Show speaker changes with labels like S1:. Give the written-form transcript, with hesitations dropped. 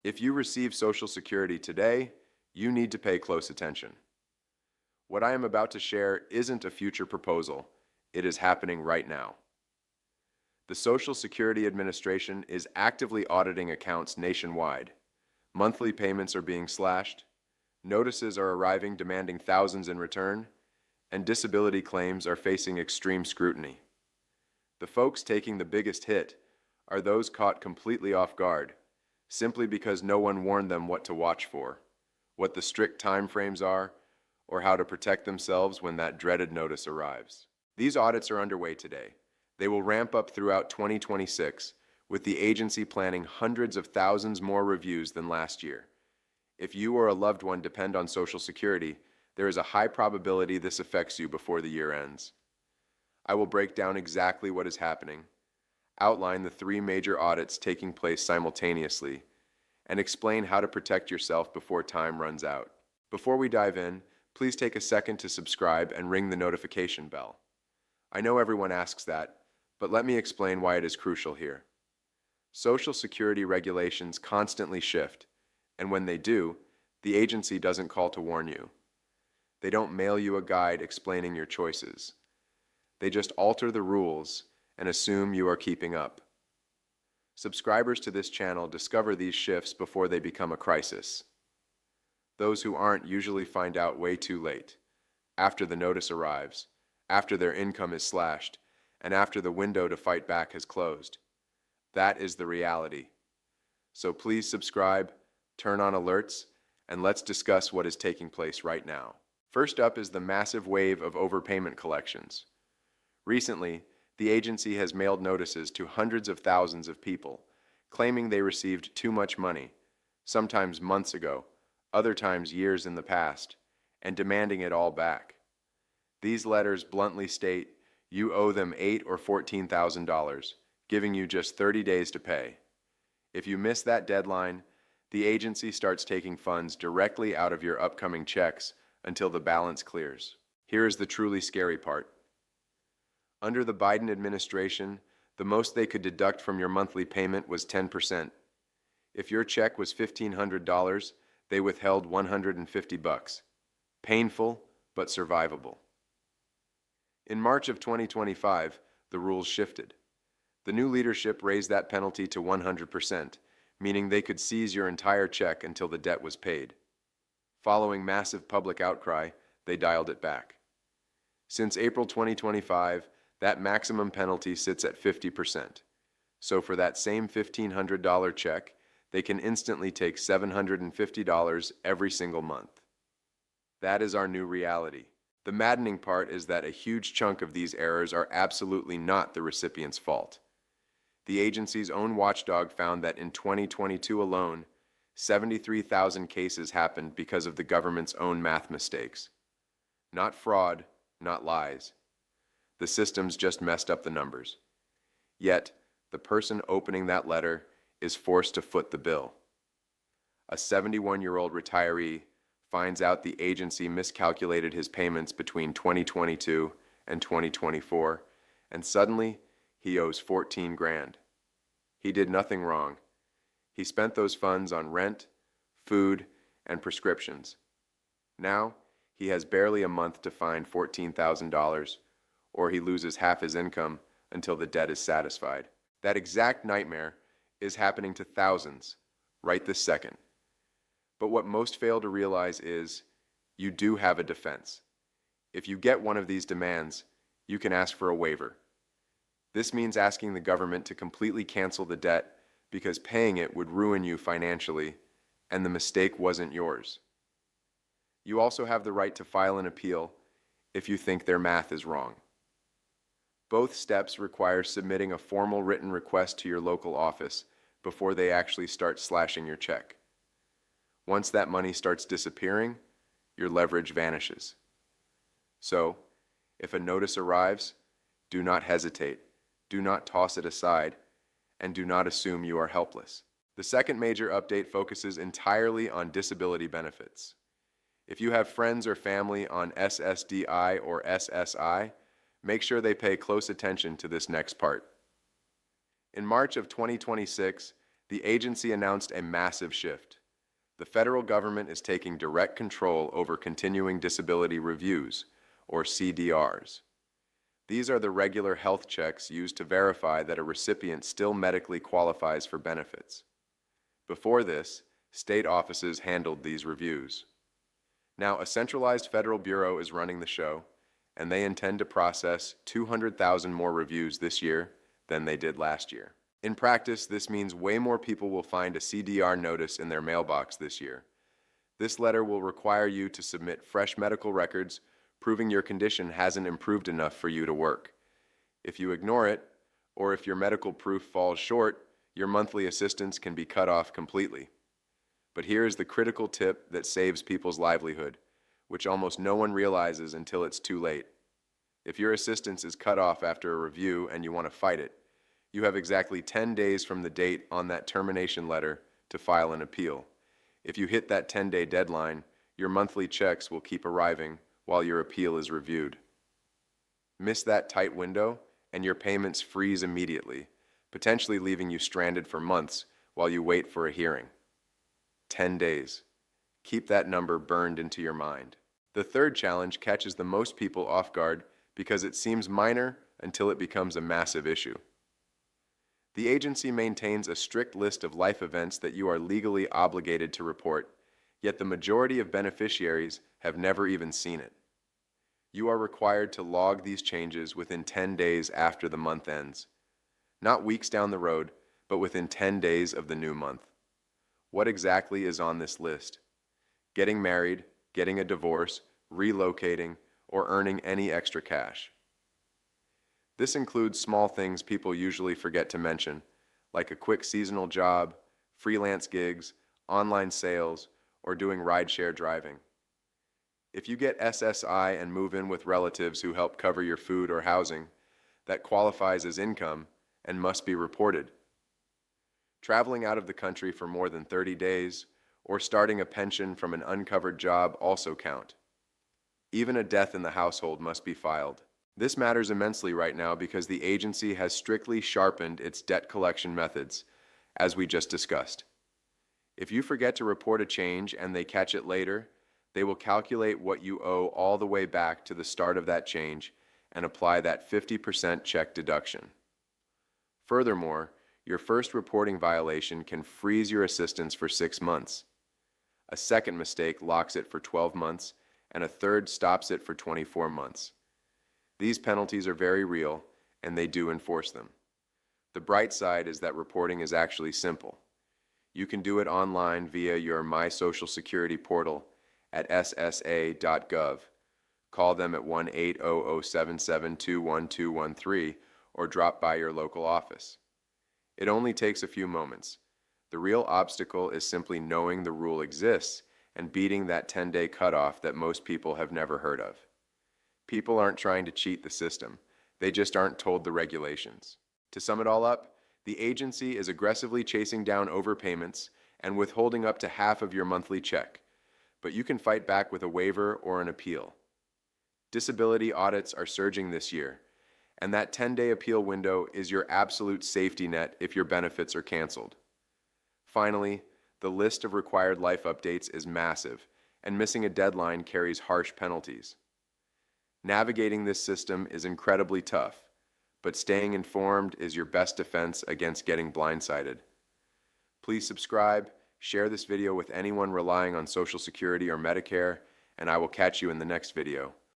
S1: If you receive Social Security today, you need to pay close attention. What I am about to share isn't a future proposal. It is happening right now. The Social Security Administration is actively auditing accounts nationwide. Monthly payments are being slashed, notices are arriving demanding thousands in return, and disability claims are facing extreme scrutiny. The folks taking the biggest hit are those caught completely off guard, simply because no one warned them what to watch for, what the strict time frames are, or how to protect themselves when that dreaded notice arrives. These audits are underway today. They will ramp up throughout 2026, with the agency planning hundreds of thousands more reviews than last year. If you or a loved one depend on Social Security, there is a high probability this affects you before the year ends. I will break down exactly what is happening, outline the 3 major audits taking place simultaneously, and explain how to protect yourself before time runs out. Before we dive in, please take a second to subscribe and ring the notification bell. I know everyone asks that, but let me explain why it is crucial here. Social Security regulations constantly shift, and when they do, the agency doesn't call to warn you. They don't mail you a guide explaining your choices. They just alter the rules and assume you are keeping up. Subscribers to this channel discover these shifts before they become a crisis. Those who aren't usually find out way too late, after the notice arrives, after their income is slashed, and after the window to fight back has closed. That is the reality. So please subscribe, turn on alerts, and let's discuss what is taking place right now. First up is the massive wave of overpayment collections. Recently, the agency has mailed notices to hundreds of thousands of people, claiming they received too much money, sometimes months ago, other times years in the past, and demanding it all back. These letters bluntly state you owe them $8,000 or $14,000, giving you just 30 days to pay. If you miss that deadline, the agency starts taking funds directly out of your upcoming checks until the balance clears. Here is the truly scary part. Under the Biden administration, the most they could deduct from your monthly payment was 10%. If your check was $1,500, they withheld $150. Painful, but survivable. In March of 2025, the rules shifted. The new leadership raised that penalty to 100%, meaning they could seize your entire check until the debt was paid. Following massive public outcry, they dialed it back. Since April 2025, that maximum penalty sits at 50%. So for that same $1,500 check, they can instantly take $750 every single month. That is our new reality. The maddening part is that a huge chunk of these errors are absolutely not the recipient's fault. The agency's own watchdog found that in 2022 alone, 73,000 cases happened because of the government's own math mistakes. Not fraud, not lies. The systems just messed up the numbers. Yet, the person opening that letter is forced to foot the bill. A 71-year-old retiree finds out the agency miscalculated his payments between 2022 and 2024, and suddenly he owes 14 grand. He did nothing wrong. He spent those funds on rent, food, and prescriptions. Now, he has barely a month to find $14,000, or he loses half his income until the debt is satisfied. That exact nightmare is happening to thousands right this second. But what most fail to realize is you do have a defense. If you get one of these demands, you can ask for a waiver. This means asking the government to completely cancel the debt because paying it would ruin you financially, and the mistake wasn't yours. You also have the right to file an appeal if you think their math is wrong. Both steps require submitting a formal written request to your local office before they actually start slashing your check. Once that money starts disappearing, your leverage vanishes. So, if a notice arrives, do not hesitate, do not toss it aside, and do not assume you are helpless. The second major update focuses entirely on disability benefits. If you have friends or family on SSDI or SSI, make sure they pay close attention to this next part. In March of 2026, The agency announced a massive shift. The federal government is taking direct control over continuing disability reviews, or CDRs. These are the regular health checks used to verify that a recipient still medically qualifies for benefits. Before this, state offices handled these reviews. Now, a centralized federal bureau is running the show, and they intend to process 200,000 more reviews this year than they did last year. In practice, this means way more people will find a CDR notice in their mailbox this year. This letter will require you to submit fresh medical records proving your condition hasn't improved enough for you to work. If you ignore it, or if your medical proof falls short, your monthly assistance can be cut off completely. But here is the critical tip that saves people's livelihood, which almost no one realizes until it's too late. If your assistance is cut off after a review and you want to fight it, you have exactly 10 days from the date on that termination letter to file an appeal. If you hit that 10-day deadline, your monthly checks will keep arriving while your appeal is reviewed. Miss that tight window, and your payments freeze immediately, potentially leaving you stranded for months while you wait for a hearing. 10 days. Keep that number burned into your mind. The third challenge catches the most people off guard because it seems minor until it becomes a massive issue. The agency maintains a strict list of life events that you are legally obligated to report, yet the majority of beneficiaries have never even seen it. You are required to log these changes within 10 days after the month ends. Not weeks down the road, but within 10 days of the new month. What exactly is on this list? Getting married, getting a divorce, relocating, or earning any extra cash. This includes small things people usually forget to mention, like a quick seasonal job, freelance gigs, online sales, or doing rideshare driving. If you get SSI and move in with relatives who help cover your food or housing, that qualifies as income and must be reported. Traveling out of the country for more than 30 days, or starting a pension from an uncovered job also count. Even a death in the household must be filed. This matters immensely right now because the agency has strictly sharpened its debt collection methods, as we just discussed. If you forget to report a change and they catch it later, they will calculate what you owe all the way back to the start of that change and apply that 50% check deduction. Furthermore, your first reporting violation can freeze your assistance for 6 months. A second mistake locks it for 12 months, and a third stops it for 24 months. These penalties are very real, and they do enforce them. The bright side is that reporting is actually simple. You can do it online via your My Social Security portal at SSA.gov. Call them at 1-800-7721-213 or drop by your local office. It only takes a few moments. The real obstacle is simply knowing the rule exists and beating that 10-day cutoff that most people have never heard of. People aren't trying to cheat the system. They just aren't told the regulations. To sum it all up, the agency is aggressively chasing down overpayments and withholding up to half of your monthly check, but you can fight back with a waiver or an appeal. Disability audits are surging this year, and that 10-day appeal window is your absolute safety net if your benefits are canceled. Finally, the list of required life updates is massive, and missing a deadline carries harsh penalties. Navigating this system is incredibly tough, but staying informed is your best defense against getting blindsided. Please subscribe, share this video with anyone relying on Social Security or Medicare, and I will catch you in the next video.